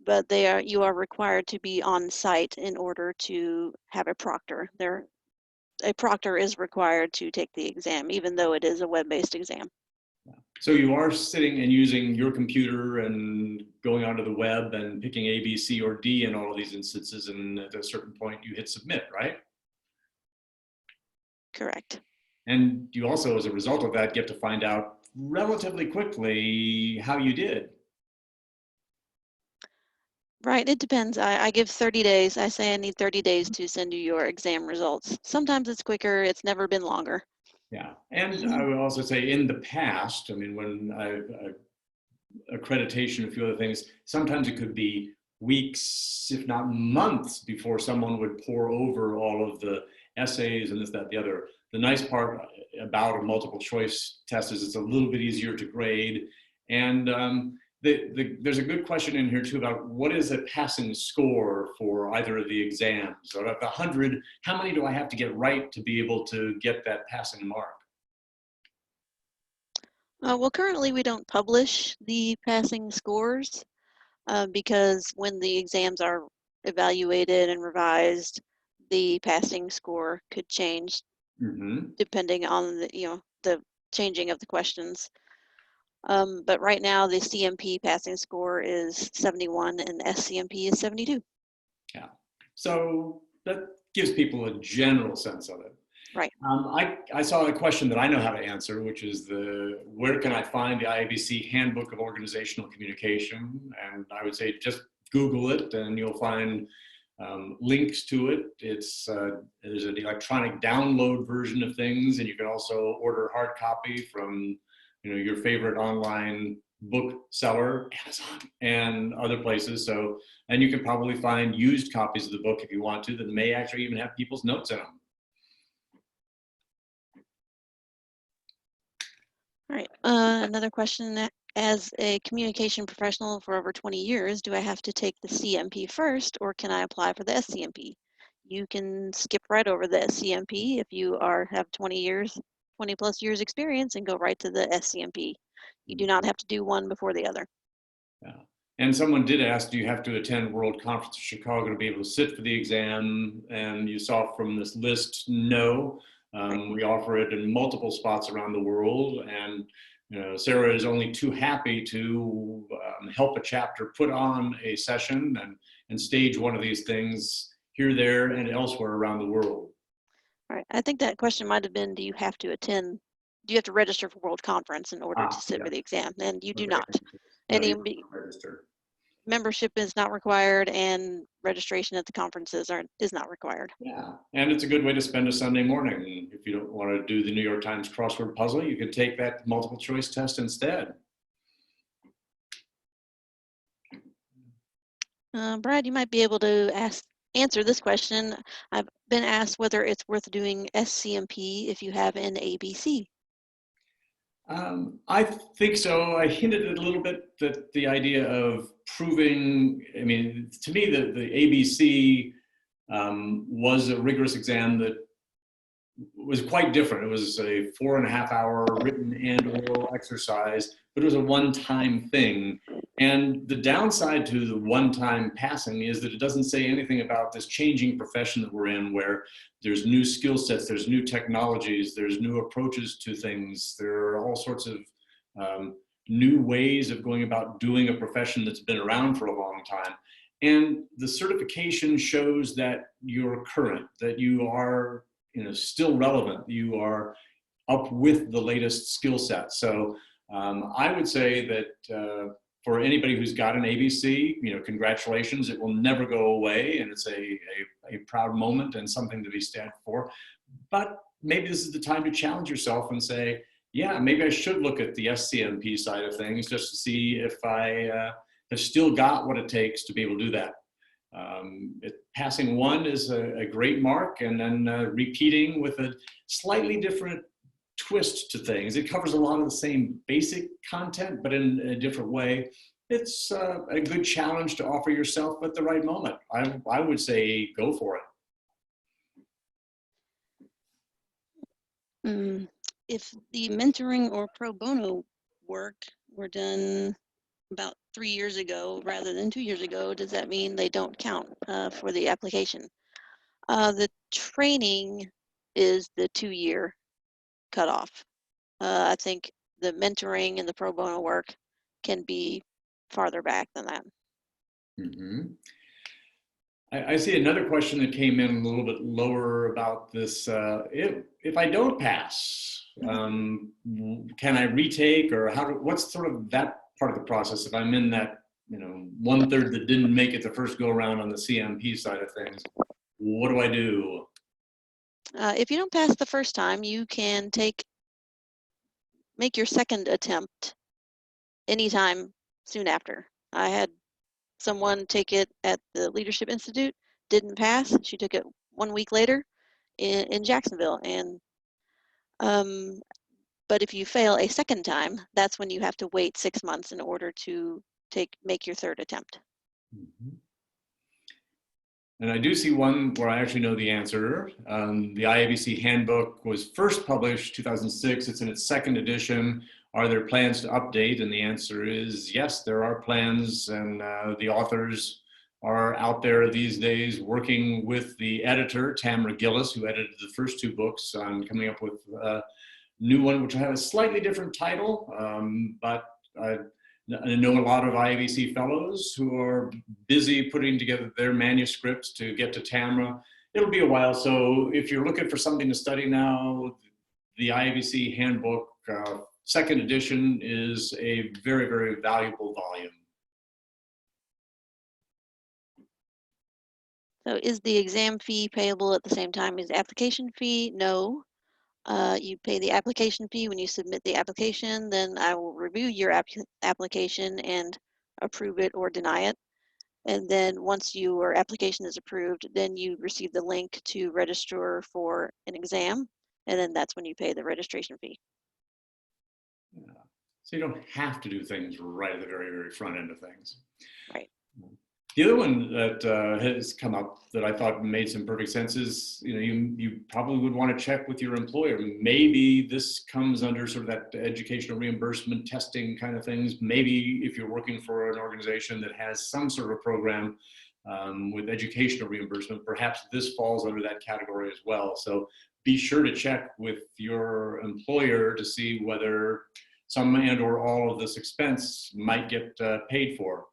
C: but you are required to be on site in order to have a proctor. A proctor is required to take the exam, even though it is a web-based exam.
B: So you are sitting and using your computer and going onto the web and picking A, B, C, or D in all of these instances, and at a certain point you hit submit, right?
C: Correct.
B: And you also, as a result of that, get to find out relatively quickly how you did.
C: Right, it depends. I give 30 days. I say I need 30 days to send you your exam results. Sometimes it's quicker. It's never been longer.
B: Yeah, and I would also say in the past, I mean, when accreditation, a few other things, sometimes it could be weeks, if not months, before someone would pour over all of the essays and this, that, the other. The nice part about a multiple choice test is it's a little bit easier to grade. And there's a good question in here too about what is a passing score for either of the exams. So out of 100, how many do I have to get right to be able to get that passing mark?
C: Well, currently we don't publish the passing scores because when the exams are evaluated and revised, the passing score could change depending on the changing of the questions. But right now the CMP passing score is 71 and SCMP is 72.
B: Yeah, so that gives people a general sense of it.
C: Right.
B: I saw a question that I know how to answer, which is where can I find the IABC Handbook of Organizational Communication? And I would say just Google it and you'll find links to it. There's an electronic download version of things, and you can also order hard copy from your favorite online bookseller, Amazon, and other places. So, and you can probably find used copies of the book if you want to that may actually even have people's notes in them.
C: All right, another question. As a communication professional for over 20 years, do I have to take the CMP first or can I apply for the SCMP? You can skip right over the SCMP if you have 20 plus years experience and go right to the SCMP. You do not have to do one before the other.
B: Yeah. And someone did ask, do you have to attend World Conference of Chicago to be able to sit for the exam? And you saw from this list, no. We offer it in multiple spots around the world, and Sarah is only too happy to help a chapter put on a session and stage one of these things here, there, and elsewhere around the world.
C: All right. I think that question might have been, do you have to register for World Conference in order to sit for the exam? And you do not. Any membership is not required, and registration at the conferences is not required.
B: Yeah, and it's a good way to spend a Sunday morning. If you don't want to do the New York Times crossword puzzle, you can take that multiple choice test instead.
C: Brad, you might be able to answer this question. I've been asked whether it's worth doing SCMP if you have an ABC.
B: I think so. I hinted at a little bit that the idea of proving, I mean, to me, the ABC was a rigorous exam that was quite different. It was a 4.5-hour written and oral exercise, but it was a one-time thing. And the downside to the one-time passing is that it doesn't say anything about this changing profession that we're in, where there's new skill sets, there's new technologies, there's new approaches to things. There are all sorts of new ways of going about doing a profession that's been around for a long time. And the certification shows that you're current, that you are still relevant, you are up with the latest skill set. So I would say that for anybody who's got an ABC, congratulations, it will never go away, and it's a proud moment and something to be stamped for. But maybe this is the time to challenge yourself and say, yeah, maybe I should look at the SCMP side of things just to see if I have still got what it takes to be able to do that. Passing one is a great mark, and then repeating with a slightly different twist to things. It covers a lot of the same basic content, but in a different way. It's a good challenge to offer yourself at the right moment. I would say go for
C: it. If the mentoring or pro bono work were done about 3 years ago rather than 2 years ago, does that mean they don't count for the application? The training is the 2-year cutoff. I think the mentoring and the pro bono work can be farther back than that.
B: I see another question that came in a little bit lower about this. If I don't pass, can I retake, or what's sort of that part of the process if I'm in that, 1/3 that didn't make it the first go around on the CMP side of things? What do I do?
C: If you don't pass the first time, you can make your second attempt anytime soon after. I had someone take it at the Leadership Institute, didn't pass. She took it 1 week later in Jacksonville. And but if you fail a second time, that's when you have to wait 6 months in order to make your third attempt.
B: Mhm. And I do see one where I actually know the answer. The IABC handbook was first published 2006. It's in its second edition. Are there plans to update? And the answer is yes, there are plans, and the authors are out there these days working with the editor, Tamara Gillis, who edited the first 2 books, on coming up with a new one, which will have a slightly different title, but I know a lot of IABC Fellows who are busy putting together their manuscripts to get to Tamara. It'll be a while, so if you're looking for something to study now, the IABC handbook, second edition, is a very, very valuable volume.
C: So is the exam fee payable at the same time as the application fee? No. You pay the application fee when you submit the application, then I will review your application and approve it or deny it. And then once your application is approved, then you receive the link to register for an exam. And then that's when you pay the registration fee.
B: Yeah. So you don't have to do things right at the very, very front end of things.
C: Right.
B: The other one that has come up that I thought made some perfect sense is, you probably would want to check with your employer. Maybe this comes under sort of that educational reimbursement testing kind of things. Maybe if you're working for an organization that has some sort of program with educational reimbursement, perhaps this falls under that category as well. So be sure to check with your employer to see whether some and or all of this expense might get paid for.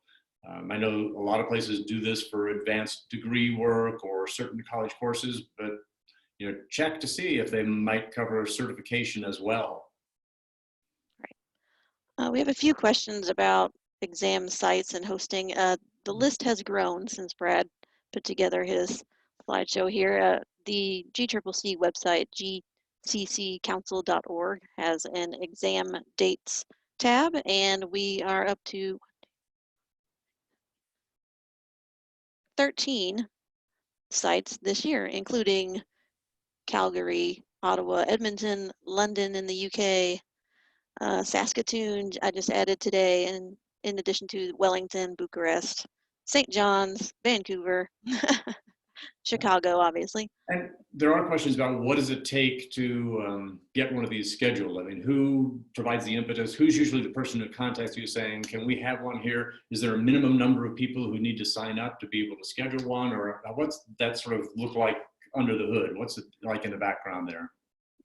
B: I know a lot of places do this for advanced degree work or certain college courses, but check to see if they might cover certification as well.
C: Right. We have a few questions about exam sites and hosting. The list has grown since Brad put together his slideshow here. The GCCC website, gcccouncil.org, has an exam dates tab, and we are up to 13 sites this year, including Calgary, Ottawa, Edmonton, London in the UK, Saskatoon, I just added today, and in addition to Wellington, Bucharest, St. John's, Vancouver, Chicago, obviously.
B: And there are questions about what does it take to get one of these scheduled? I mean, who provides the impetus? Who's usually the person who contacts you saying, can we have one here? Is there a minimum number of people who need to sign up to be able to schedule one? Or what's that sort of look like under the hood? What's it like in the background there?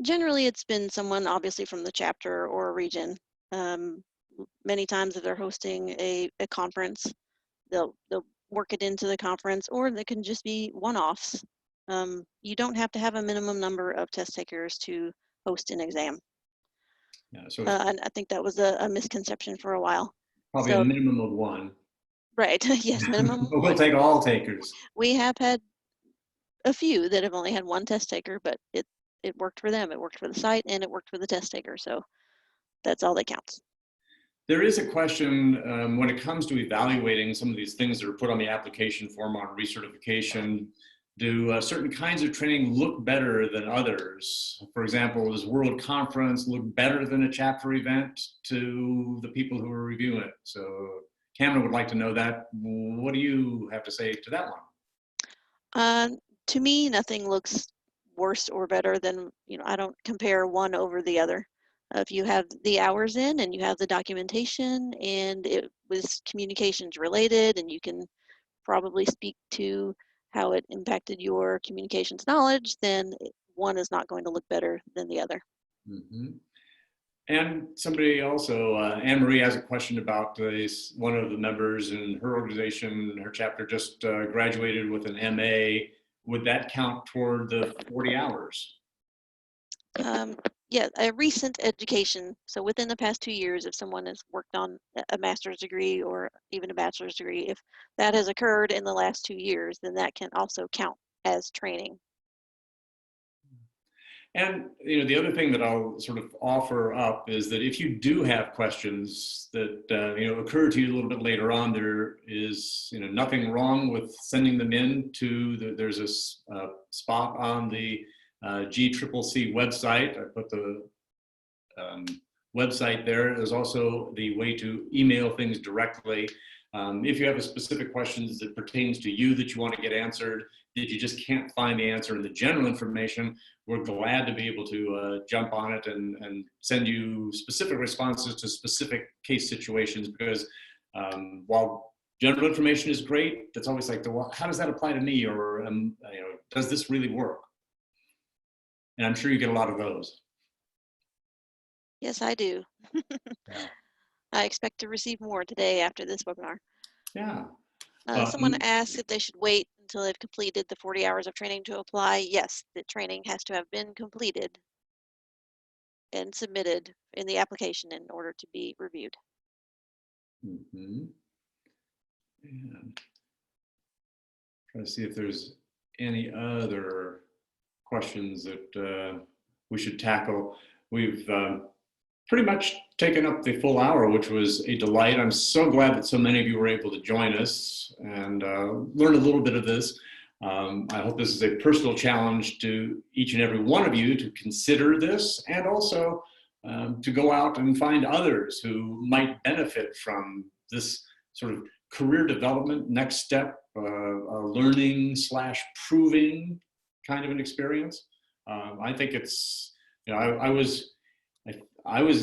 C: Generally, it's been someone obviously from the chapter or region. Many times if they're hosting a conference, they'll work it into the conference, or they can just be one-offs. You don't have to have a minimum number of test takers to host an exam.
B: Yeah, so
C: and I think that was a misconception for a while.
B: probably a minimum of 1.
C: Right, yes, minimum.
B: We'll take all takers.
C: We have had a few that have only had 1 test taker, but it worked for them. It worked for the site, and it worked for the test taker. So that's all that counts.
B: There is a question when it comes to evaluating some of these things that are put on the application form on recertification. Do certain kinds of training look better than others? For example, does World Conference look better than a chapter event to the people who are reviewing it? So Cameron would like to know that. What do you have to say to that one?
C: To me, nothing looks worse or better than, I don't compare one over the other. If you have the hours in and you have the documentation and it was communications related, and you can probably speak to how it impacted your communications knowledge, then one is not going to look better than the other.
B: Mm-hmm. And somebody also, Anne-Marie has a question about one of the members in her organization, her chapter just graduated with an MA. Would that count toward the 40 hours?
C: Yeah, a recent education. So within the past 2 years, if someone has worked on a master's degree or even a bachelor's degree, if that has occurred in the last 2 years, then that can also count as training.
B: And the other thing that I'll sort of offer up is that if you do have questions that occur to you a little bit later on, there is nothing wrong with sending them in to there's a spot on the GCCC website. I put the website there. There's also the way to email things directly. If you have a specific questions that pertains to you that you want to get answered, that you just can't find the answer in the general information, we're glad to be able to jump on it and send you specific responses to specific case situations, because while general information is great, it's always like, well, how does that apply to me? Or does this really work? And I'm sure you get a lot of those.
C: Yes, I do.
B: Yeah.
C: I expect to receive more today after this webinar.
B: Yeah.
C: Someone asked if they should wait until they've completed the 40 hours of training to apply. Yes, the training has to have been completed and submitted in the application in order to be reviewed.
B: Mm-hmm. And try to see if there's any other questions that we should tackle. We've pretty much taken up the full hour, which was a delight. I'm so glad that so many of you were able to join us and learn a little bit of this. I hope this is a personal challenge to each and every one of you to consider this, and also to go out and find others who might benefit from this sort of career development, next step, learning / proving kind of an experience. I think it's, I was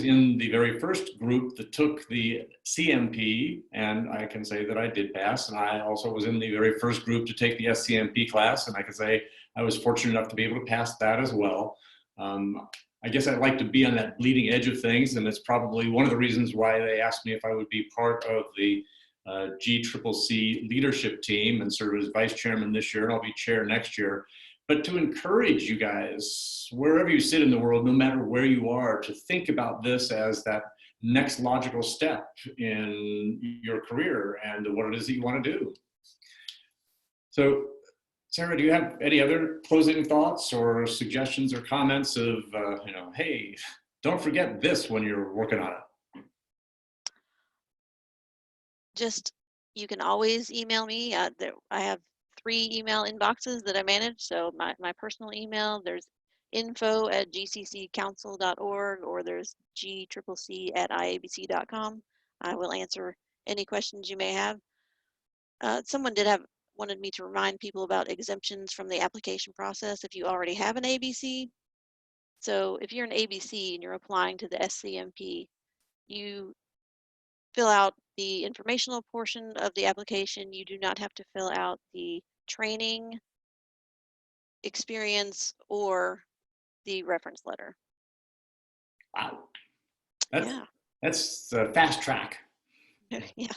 B: in the very first group that took the CMP, and I can say that I did pass. And I also was in the very first group to take the SCMP class, and I can say I was fortunate enough to be able to pass that as well. I guess I'd like to be on that bleeding edge of things, and it's probably one of the reasons why they asked me if I would be part of the GCCC leadership team and serve as vice chairman this year, and I'll be chair next year. But to encourage you guys, wherever you sit in the world, no matter where you are, to think about this as that next logical step in your career and what it is that you want to do. So, Sarah, do you have any other closing thoughts or suggestions or comments of, hey, don't forget this when you're working on it?
C: Just, you can always email me. I have 3 email inboxes that I manage. So my personal email, there's info@gcccouncil.org, or there's gccc@iabc.com. I will answer any questions you may have. Someone wanted me to remind people about exemptions from the application process if you already have an ABC. So if you're an ABC and you're applying to the SCMP, you fill out the informational portion of the application. You do not have to fill out the training experience or the reference letter.
B: Wow.
C: Yeah.
B: That's a fast track.
C: Yeah.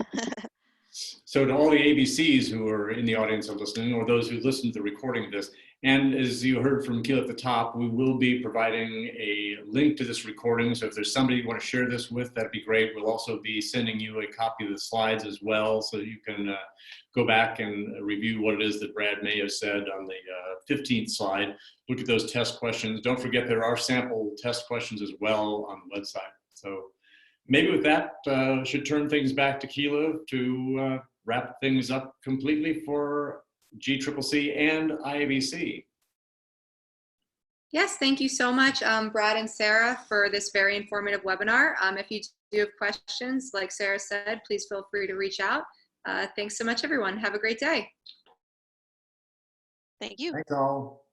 B: So to all the ABCs who are in the audience and listening, or those who listen to the recording of this, and as you heard from Keela at the top, we will be providing a link to this recording. So if there's somebody you want to share this with, that'd be great. We'll also be sending you a copy of the slides as well, so you can go back and review what it is that Brad may have said on the 15th slide. Look at those test questions. Don't forget there are sample test questions as well on the website. So maybe with that, should turn things back to Keela to wrap things up completely for GCCC and IABC.
A: Yes, thank you so much, Brad and Sarah, for this very informative webinar. If you do have questions, like Sarah said, please feel free to reach out. Thanks so much, everyone. Have a great day.
C: Thank you.
B: Thanks all.